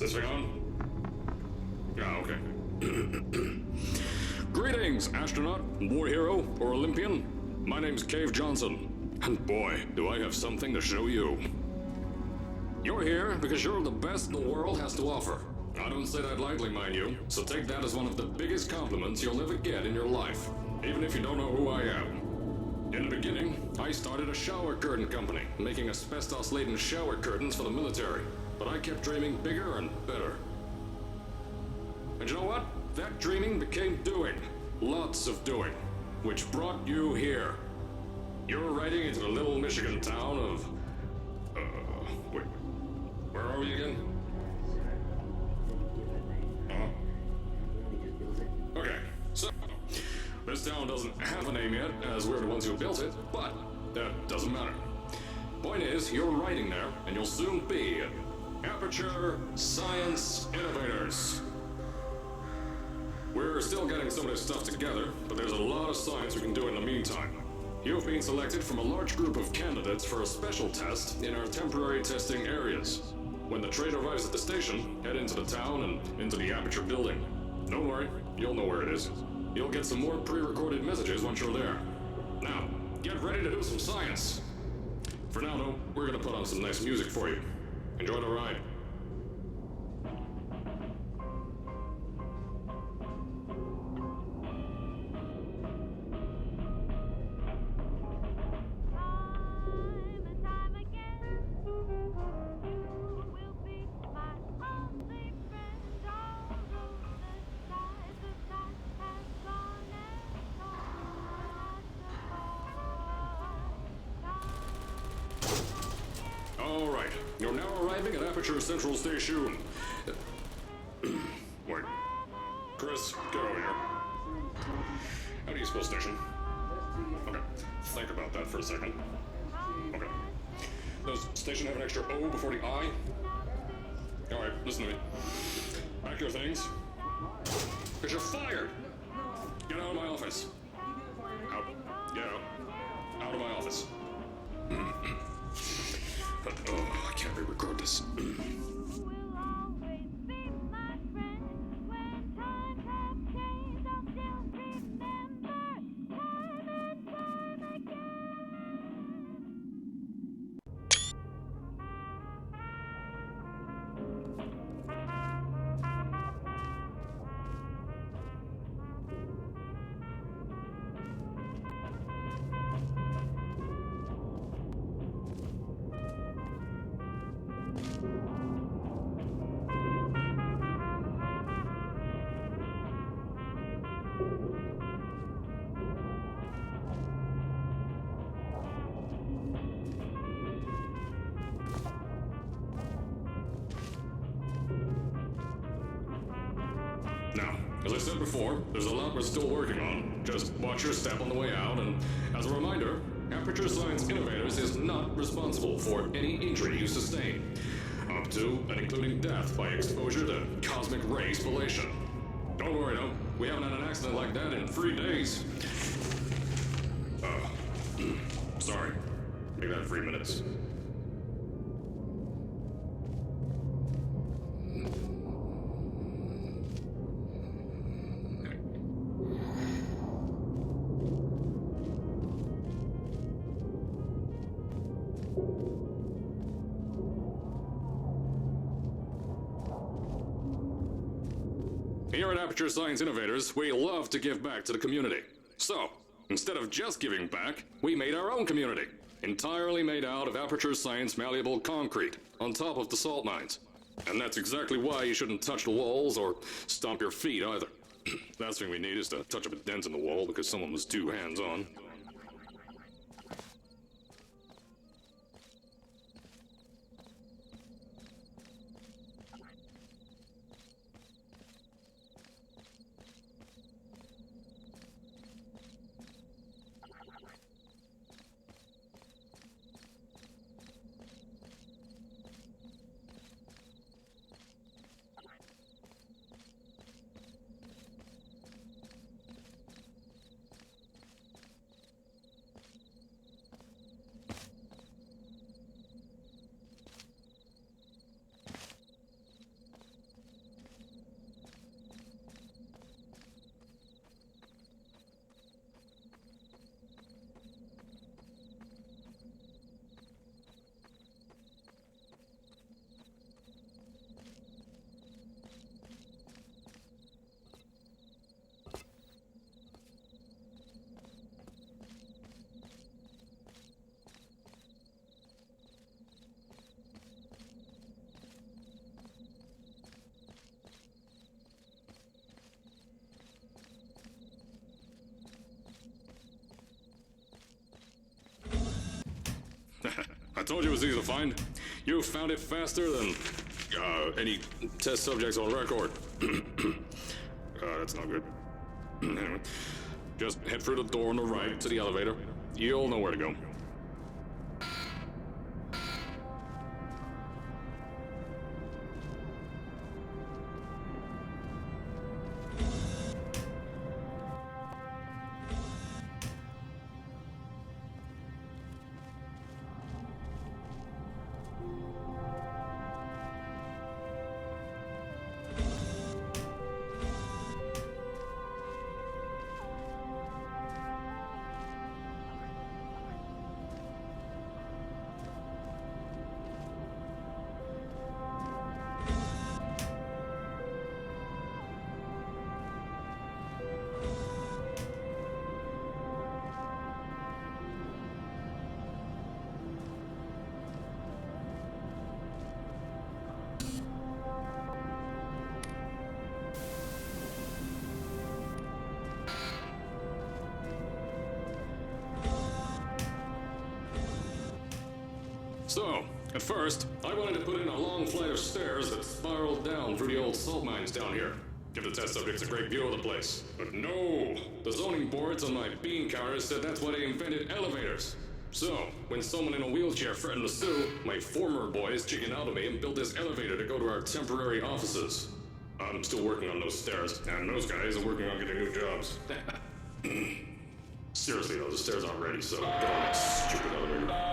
this thing on? Yeah, okay. Greetings, astronaut, war hero, or Olympian. My name's Cave Johnson, and boy, do I have something to show you. You're here because you're the best the world has to offer. I don't say that lightly, mind you, so take that as one of the biggest compliments you'll ever get in your life, even if you don't know who I am. In the beginning, I started a shower curtain company, making asbestos-laden shower curtains for the military, but I kept dreaming bigger and better. And you know what? That dreaming became doing. Lots of doing. Which brought you here. You're riding into the little Michigan town of... wait. Where are we again? Okay, so... this town doesn't have a name yet, as we're the ones who built it, but that doesn't matter. Point is, you're riding there, and you'll soon be Aperture Science Innovators. We're still getting some of this stuff together, but there's a lot of science we can do in the meantime. You've been selected from a large group of candidates for a special test in our temporary testing areas. When the train arrives at the station, head into the town and into the Aperture building. Don't worry, you'll know where it is. You'll get some more pre-recorded messages once you're there. Now, get ready to do some science. For now, though, we're gonna put on some nice music for you. Enjoy the ride. Alright, you're now arriving at Aperture Central Station. Wait. Chris, get over here. How do you spell station? Okay, think about that for a second. Okay. Does station have an extra O before the I? Alright, listen to me. Pack your things. Because you're fired! Get out of my office. Out. Get out. Out of my office. Oh, I can't re-record this. Now, as I said before, there's a lot we're still working on. Just watch your step on the way out, and as a reminder, Aperture Science Innovators is not responsible for any injury you sustain, up to and including death by exposure to cosmic ray spallation. Don't worry though, we haven't had an accident like that in 3 days. Sorry. Make that 3 minutes. Here at Aperture Science Innovators, we love to give back to the community. So, instead of just giving back, we made our own community. Entirely made out of Aperture Science malleable concrete, on top of the salt mines. And that's exactly why you shouldn't touch the walls or stomp your feet either. Last thing we need is to touch up a dent in the wall because someone was too hands-on. I told you it was easy to find. You found it faster than any test subjects on record. That's not good. Anyway, just head through the door on the right to the elevator. You'll know where to go. So, at first, I wanted to put in a long flight of stairs that spiraled down through the old salt mines down here. Give the test subjects a great view of the place. But no! The zoning boards on my bean counters said that's why they invented elevators. So, when someone in a wheelchair threatened to sue, my former boys chickened out of me and built this elevator to go to our temporary offices. I'm still working on those stairs, and those guys are working on getting new jobs. Seriously though, the stairs aren't ready, so get on that stupid elevator.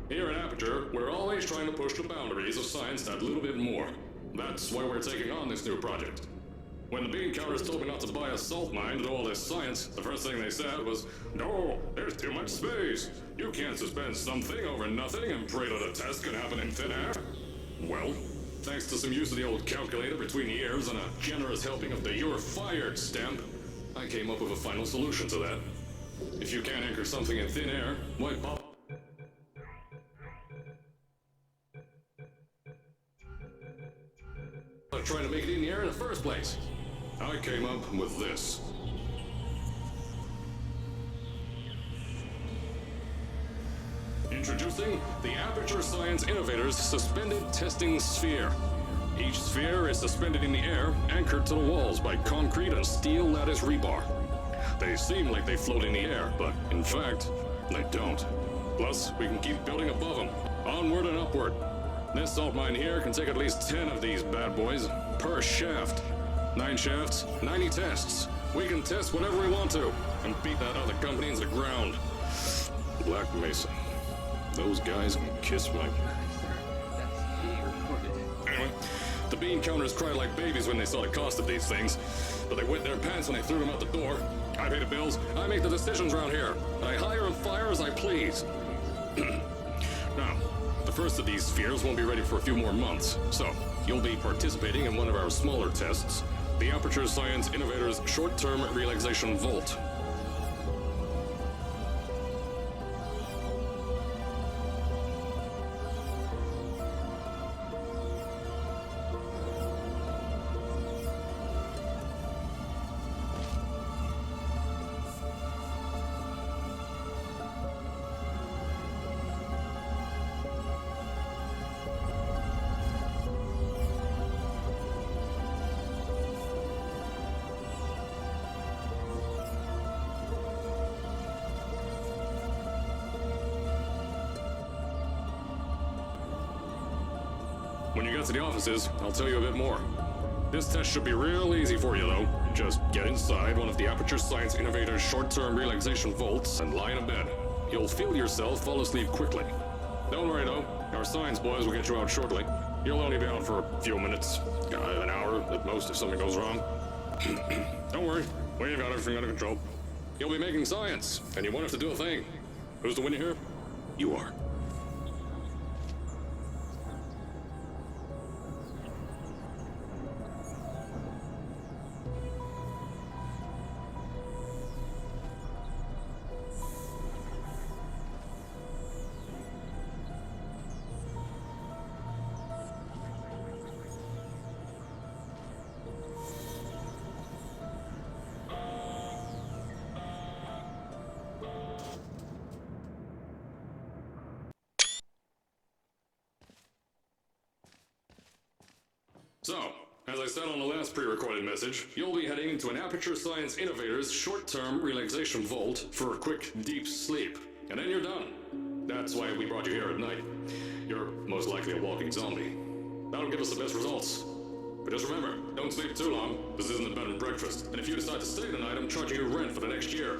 Here at Aperture, we're always trying to push the boundaries of science that little bit more. That's why we're taking on this new project. When the bean counters told me not to buy a salt mine to do all this science, the first thing they said was, "No, there's too much space. You can't suspend something over nothing and pray that a test can happen in thin air." Well, thanks to some use of the old calculator between the ears and a generous helping of the "you're fired" stamp, I came up with a final solution to that. If you can't anchor something in thin air, why bother trying to make it in the air in the first place? I came up with this. Introducing the Aperture Science Innovators Suspended Testing Sphere. Each sphere is suspended in the air, anchored to the walls by concrete and steel lattice rebar. They seem like they float in the air, but in fact, they don't. Plus, we can keep building above them, onward and upward. This salt mine here can take at least 10 of these bad boys per shaft. 9 shafts, 90 tests. We can test whatever we want to and beat that other company into the ground. Black Mesa. Those guys can kiss my... Anyway, the bean counters cried like babies when they saw the cost of these things, but they wet their pants when they threw them out the door. I pay the bills, I make the decisions around here, and I hire and fire as I please. Now, the first of these spheres won't be ready for a few more months, so you'll be participating in one of our smaller tests, the Aperture Science Innovators Short-Term Relaxation Vault. When you get to the offices, I'll tell you a bit more. This test should be real easy for you, though. Just get inside one of the Aperture Science Innovators short-term relaxation vaults and lie in a bed. You'll feel yourself fall asleep quickly. Don't worry, though. Our science boys will get you out shortly. You'll only be out for a few minutes, an hour at most if something goes wrong. Don't worry, we've got everything under control. You'll be making science, and you won't have to do a thing. Who's the winner here? You are. So, as I said on the last pre-recorded message, you'll be heading to an Aperture Science Innovators short-term relaxation vault for a quick, deep sleep. And then you're done. That's why we brought you here at night. You're most likely a walking zombie. That'll give us the best results. But just remember, don't sleep too long. This isn't a bed and breakfast. And if you decide to stay tonight, I'm charging you rent for the next year.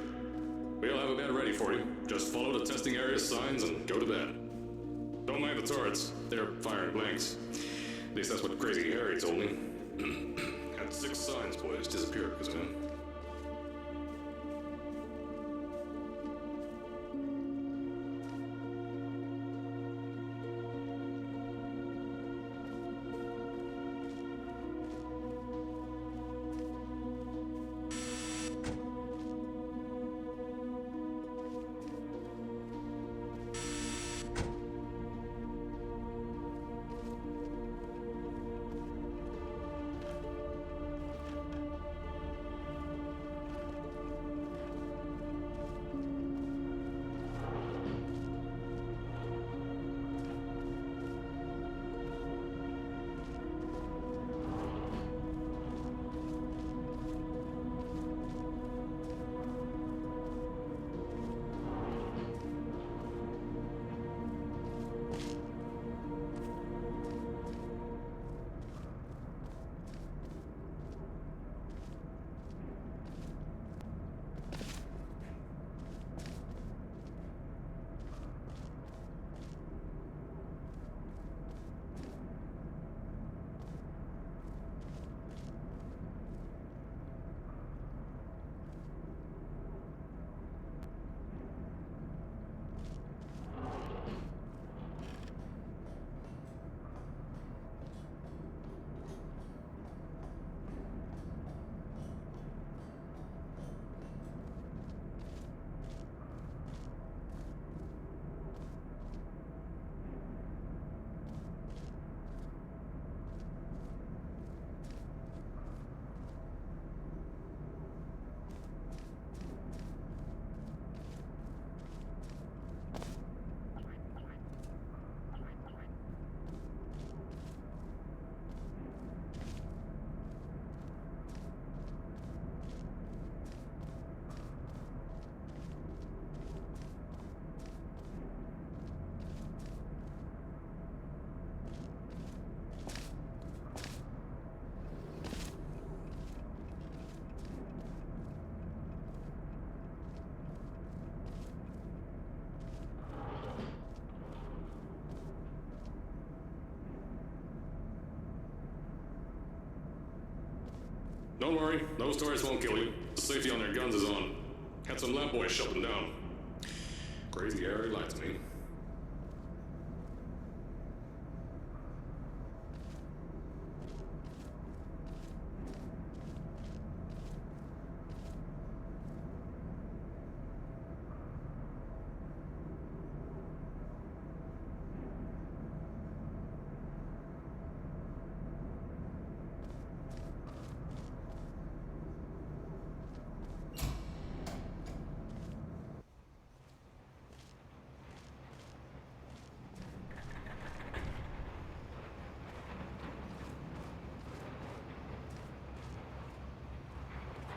We'll have a bed ready for you. Just follow the testing area signs and go to bed. Don't mind the turrets. They're firing blanks. At least that's what Crazy Harry told me. Had 6 signs, boys, disappeared because of him. Don't worry, those turrets won't kill you. The safety on their guns is on. Had some lab boys shut them down. Crazy Harry lied to me.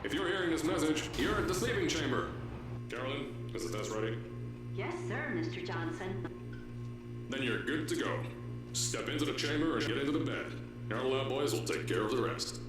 If you're hearing this message, you're at the sleeping chamber. Carolyn, is the test ready? Yes, sir, Mr. Johnson. Then you're good to go. Step into the chamber and get into the bed. Our lab boys will take care of the rest.